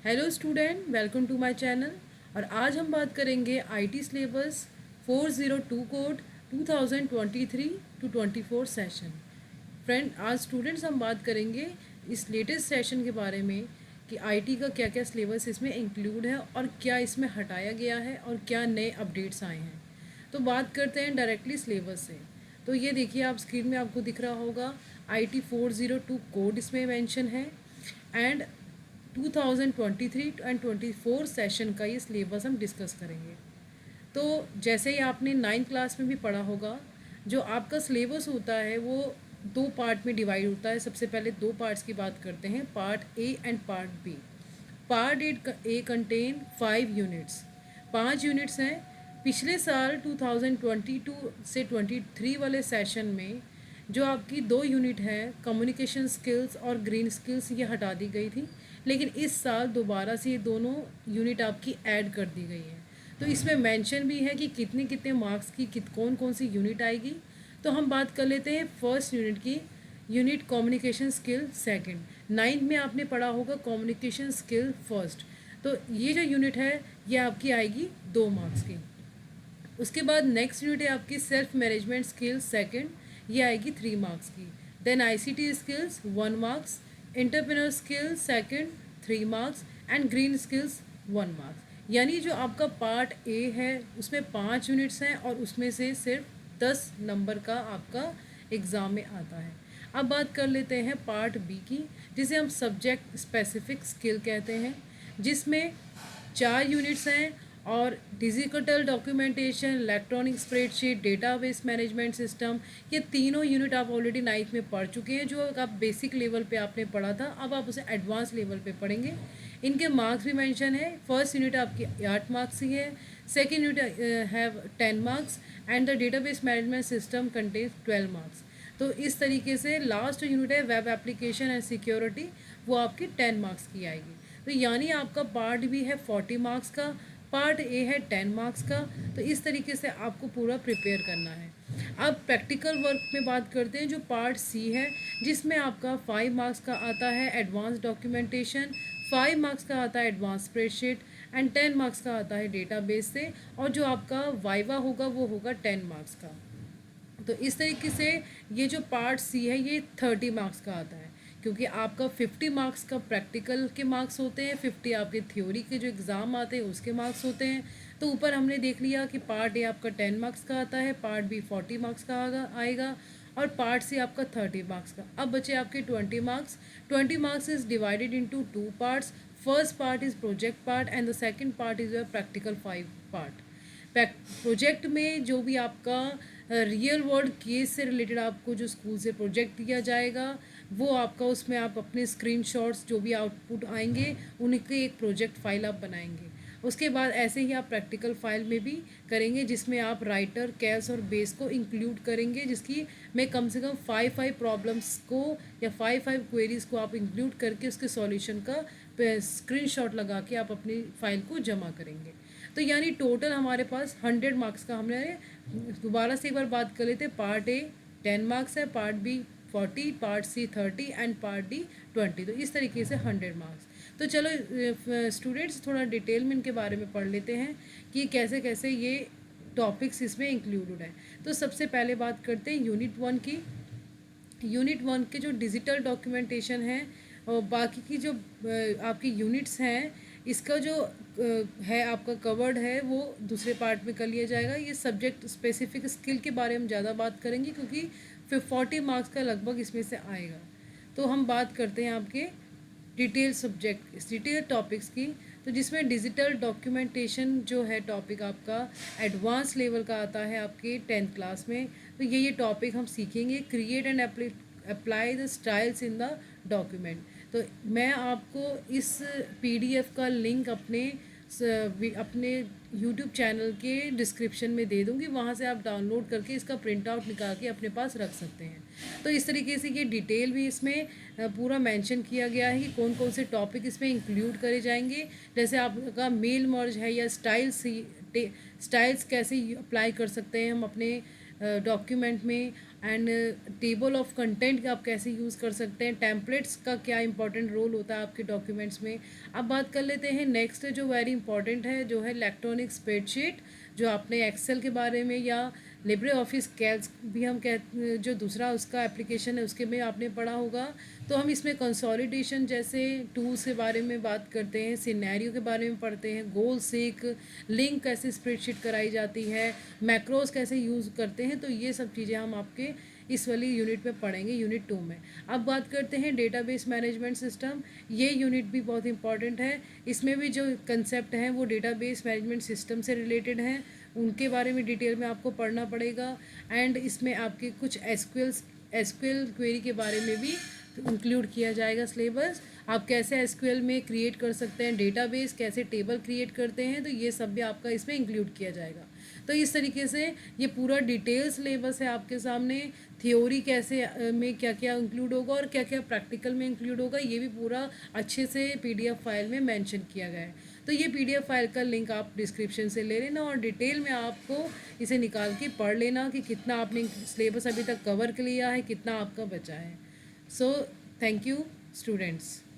Hello student, welcome to my channel. और आज हम बात करेंगे IT syllabus 402 code 2023 to 24 session. Friend, आज स्टूडेंट्स हम बात करेंगे इस लेटेस्ट सेशन के बारे में कि आईटी का क्या क्या सिलेबस इसमें इंक्लूड है और क्या इसमें हटाया गया है और क्या नए अपडेट्स आए हैं। तो बात करते हैं डायरेक्टली सिलेबस से। तो ये देखिए, आप स्क्रीन में आपको दिख रहा होगा आईटी 402 कोड इसमें मेंशन है एंड 2023 एंड 24 सेशन का ये सिलेबस हम डिस्कस करेंगे। तो जैसे ही आपने 9th क्लास में भी पढ़ा होगा, जो आपका सिलेबस होता है वो दो पार्ट में डिवाइड होता है। सबसे पहले दो पार्ट्स की बात करते हैं, part A and part B. Part A contain 5 units, 5 units हैं। पिछले साल 2022 से 23 वाले सेशन में जो आपकी 2 यूनिट है, कम्युनिकेशन स्किल्स और ग्रीन स्किल्स, ये हटा दी गई थी, लेकिन इस साल दोबारा से ये दोनों यूनिट आपकी ऐड कर दी गई है। तो इसमें मेंशन भी है कि कितने कितने मार्क्स की कौन कौन सी यूनिट आएगी। तो हम बात कर लेते हैं फर्स्ट यूनिट की, unit communication skill second. 9th में आपने पढ़ा होगा कम्युनिकेशन स्किल फर्स्ट। तो ये जो यूनिट है ये आपकी आएगी 2 मार्क्स की। उसके बाद नेक्स्ट यूनिट है आपकी सेल्फ मैनेजमेंट स्किल्स सेकंड, ये आएगी 3 मार्क्स की। Then ICT skills 1 marks, entrepreneur skills second 3 marks and green skills 1 marks. यानी जो आपका पार्ट ए है उसमें 5 यूनिट्स हैं और उसमें से सिर्फ 10 नंबर का आपका एग्ज़ाम में आता है। अब बात कर लेते हैं पार्ट बी की, जिसे हम सब्जेक्ट स्पेसिफिक स्किल कहते हैं, जिसमें 4 यूनिट्स हैं और digital documentation, electronic spreadsheet, database management system, ये तीनों यूनिट आप ऑलरेडी 9th में पढ़ चुके हैं। जो आप बेसिक लेवल पे आपने पढ़ा था, अब आप उसे एडवांस लेवल पे पढ़ेंगे। इनके मार्क्स भी मेंशन है। फर्स्ट यूनिट आपकी 8 मार्क्स की है, second unit have 10 marks and the database management system contains 12 marks. तो इस तरीके से लास्ट यूनिट है वेब एप्लीकेशन एंड सिक्योरिटी, वो आपकी 10 मार्क्स की आएगी। तो यानी आपका पार्ट भी है 40 मार्क्स का, पार्ट ए है 10 मार्क्स का। तो इस तरीके से आपको पूरा प्रिपेयर करना है। अब प्रैक्टिकल वर्क में बात करते हैं, जो पार्ट सी है, जिसमें आपका 5 मार्क्स का आता है एडवांस डॉक्यूमेंटेशन, 5 मार्क्स का आता है एडवांस स्प्रेडशीट एंड 10 मार्क्स का आता है डेटाबेस से, और जो आपका वाइवा होगा वो होगा 10 मार्क्स का। तो इस तरीके से ये जो पार्ट सी है ये 30 मार्क्स का आता है, क्योंकि आपका 50 मार्क्स का प्रैक्टिकल के मार्क्स होते हैं, 50 आपके थ्योरी के जो एग्ज़ाम आते हैं उसके मार्क्स होते हैं। तो ऊपर हमने देख लिया कि पार्ट ए आपका 10 मार्क्स का आता है, पार्ट बी 40 मार्क्स का आएगा और पार्ट सी आपका 30 मार्क्स का। अब बचे आपके 20 marks. 20 marks is divided into 2 parts. First part is project part and the second part is your practical 5 part. Project में जो भी आपका रियल वर्ल्ड केस से रिलेटेड आपको जो स्कूल से प्रोजेक्ट दिया जाएगा, वो आपका उसमें आप अपने स्क्रीनशॉट्स जो भी आउटपुट आएंगे उनके एक प्रोजेक्ट फाइल आप बनाएंगे। उसके बाद ऐसे ही आप प्रैक्टिकल फाइल में भी करेंगे, जिसमें आप राइटर, कैस और बेस को इंक्लूड करेंगे, जिसकी में कम से कम 5 प्रॉब्लम्स को या 5 क्वेरीज को आप इंक्लूड करके उसके सॉल्यूशन का स्क्रीनशॉट लगा के आप अपनी फाइल को जमा करेंगे। तो यानी टोटल हमारे पास 100 मार्क्स का, हमने दोबारा से एक बार बात कर लेते हैं, पार्ट ए 10 मार्क्स है, part B 40, part C 30 and part D 20। तो इस तरीके से 100 मार्क्स। तो चलो स्टूडेंट्स थोड़ा डिटेल में इनके बारे में पढ़ लेते हैं कि कैसे कैसे ये टॉपिक्स इसमें इंक्लूडेड है। तो सबसे पहले बात करते हैं यूनिट 1 की। यूनिट 1 के जो डिजिटल डॉक्यूमेंटेशन है और बाकी की जो आपकी यूनिट्स हैं, इसका जो है आपका कवर्ड है वो दूसरे पार्ट में कर लिया जाएगा। ये सब्जेक्ट स्पेसिफिक स्किल के बारे में ज़्यादा बात करेंगे, क्योंकि फिर 40 मार्क्स का लगभग इसमें से आएगा। तो हम बात करते हैं आपके डिटेल सब्जेक्ट डिटेल टॉपिक्स की। तो जिसमें डिजिटल डॉक्यूमेंटेशन जो है टॉपिक आपका एडवांस लेवल का आता है आपके 10th क्लास में। तो ये टॉपिक हम सीखेंगे, create and apply the styles in the document. तो मैं आपको इस पीडीएफ का लिंक अपने यूट्यूब चैनल के डिस्क्रिप्शन में दे दूँगी, वहाँ से आप डाउनलोड करके इसका प्रिंट आउट निकाल के अपने पास रख सकते हैं। तो इस तरीके से ये डिटेल भी इसमें पूरा मेंशन किया गया है कि कौन कौन से टॉपिक इसमें इंक्लूड करे जाएंगे। जैसे आपका मेल मर्ज है या स्टाइल्स कैसे अप्लाई कर सकते हैं हम अपने डॉक्यूमेंट में, एंड टेबल ऑफ कंटेंट आप कैसे यूज़ कर सकते हैं, टेम्पलेट्स का क्या इंपॉर्टेंट रोल होता है आपके डॉक्यूमेंट्स में। अब बात कर लेते हैं नेक्स्ट जो वेरी इंपॉर्टेंट है, जो है इलेक्ट्रॉनिक स्प्रेडशीट, जो आपने एक्सेल के बारे में या लिब्रे ऑफिस कैल्क भी हम कह, जो दूसरा उसका एप्लीकेशन है उसके में आपने पढ़ा होगा। तो हम इसमें कंसोलिडेशन जैसे टूल्स के बारे में बात करते हैं, सिनेरियो के बारे में पढ़ते हैं, गोल सीक, लिंक कैसे स्प्रेडशीट कराई जाती है, मैक्रोस कैसे यूज़ करते हैं। तो ये सब चीज़ें हम आपके इस वाली यूनिट में पढ़ेंगे, यूनिट 2 में। अब बात करते हैं डेटाबेस मैनेजमेंट सिस्टम। ये यूनिट भी बहुत इंपॉर्टेंट है। इसमें भी जो कंसेप्ट हैं वो डेटाबेस मैनेजमेंट सिस्टम से रिलेटेड हैं, उनके बारे में डिटेल में आपको पढ़ना पड़ेगा। एंड इसमें आपके कुछ एसक्यूएल क्वेरी के बारे में भी इंक्लूड किया जाएगा सिलेबस। आप कैसे एसक्यूएल में क्रिएट कर सकते हैं डेटाबेस, कैसे टेबल क्रिएट करते हैं, तो ये सब भी आपका इसमें इंक्लूड किया जाएगा। तो इस तरीके से ये पूरा डिटेल सिलेबस है आपके सामने। थ्योरी कैसे में क्या क्या इंक्लूड होगा और क्या क्या प्रैक्टिकल में इंक्लूड होगा, ये भी पूरा अच्छे से पीडीएफ फाइल में मेंशन किया गया है। तो ये पीडीएफ फाइल का लिंक आप डिस्क्रिप्शन से ले लेना और डिटेल में आपको इसे निकाल के पढ़ लेना कि कितना आपने सिलेबस अभी तक कवर किया है, कितना आपका बचा है। So thank you students.